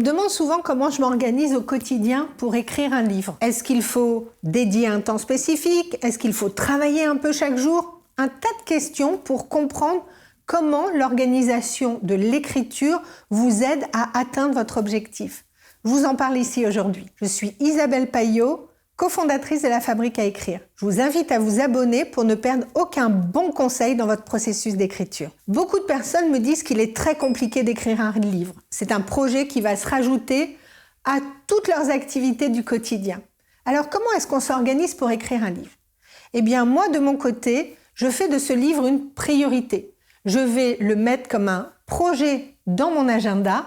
On me demande souvent comment je m'organise au quotidien pour écrire un livre. Est-ce qu'il faut dédier un temps spécifique? Est-ce qu'il faut travailler un peu chaque jour? Un tas de questions pour comprendre comment l'organisation de l'écriture vous aide à atteindre votre objectif. Je vous en parle ici aujourd'hui. Je suis Isabelle Paillot, cofondatrice de la Fabrique à écrire. Je vous invite à vous abonner pour ne perdre aucun bon conseil dans votre processus d'écriture. Beaucoup de personnes me disent qu'il est très compliqué d'écrire un livre. C'est un projet qui va se rajouter à toutes leurs activités du quotidien. Alors comment est-ce qu'on s'organise pour écrire un livre? Eh bien moi de mon côté, je fais de ce livre une priorité. Je vais le mettre comme un projet dans mon agenda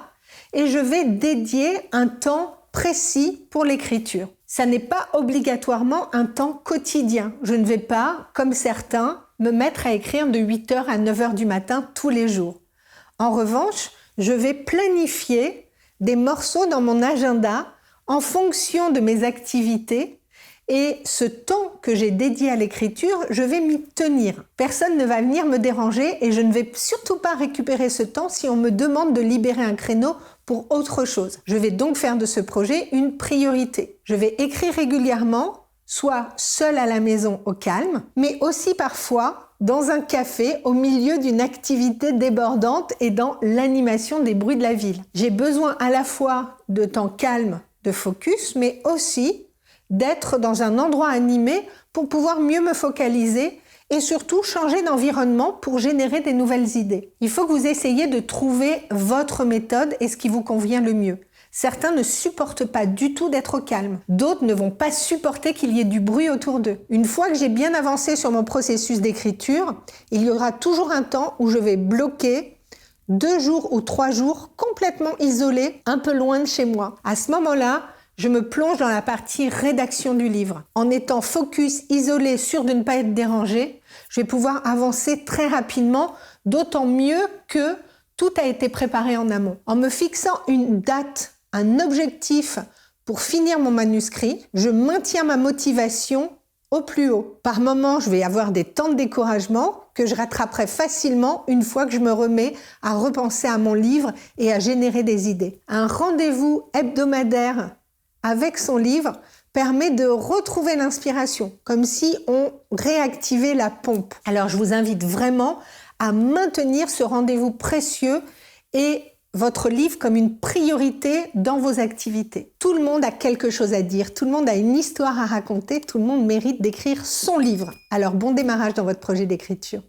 et je vais dédier un temps précis pour l'écriture. Ça n'est pas obligatoirement un temps quotidien. Je ne vais pas, comme certains, me mettre à écrire de 8h à 9h du matin tous les jours. En revanche, je vais planifier des morceaux dans mon agenda en fonction de mes activités et ce temps que j'ai dédié à l'écriture, je vais m'y tenir. Personne ne va venir me déranger et je ne vais surtout pas récupérer ce temps si on me demande de libérer un créneau pour autre chose. Je vais donc faire de ce projet une priorité. Je vais écrire régulièrement, soit seule à la maison au calme, mais aussi parfois dans un café au milieu d'une activité débordante et dans l'animation des bruits de la ville. J'ai besoin à la fois de temps calme, de focus, mais aussi d'être dans un endroit animé pour pouvoir mieux me focaliser et surtout changer d'environnement pour générer des nouvelles idées. Il faut que vous essayiez de trouver votre méthode et ce qui vous convient le mieux. Certains ne supportent pas du tout d'être au calme. D'autres ne vont pas supporter qu'il y ait du bruit autour d'eux. Une fois que j'ai bien avancé sur mon processus d'écriture, il y aura toujours un temps où je vais bloquer 2 jours ou 3 jours complètement isolés, un peu loin de chez moi. À ce moment-là, je me plonge dans la partie rédaction du livre. En étant focus, isolé, sûr de ne pas être dérangé, je vais pouvoir avancer très rapidement, d'autant mieux que tout a été préparé en amont. En me fixant une date, un objectif pour finir mon manuscrit, je maintiens ma motivation au plus haut. Par moments, je vais avoir des temps de découragement que je rattraperai facilement une fois que je me remets à repenser à mon livre et à générer des idées. Un rendez-vous hebdomadaire avec son livre permet de retrouver l'inspiration, comme si on réactivait la pompe. Alors je vous invite vraiment à maintenir ce rendez-vous précieux et votre livre comme une priorité dans vos activités. Tout le monde a quelque chose à dire, tout le monde a une histoire à raconter, tout le monde mérite d'écrire son livre. Alors bon démarrage dans votre projet d'écriture.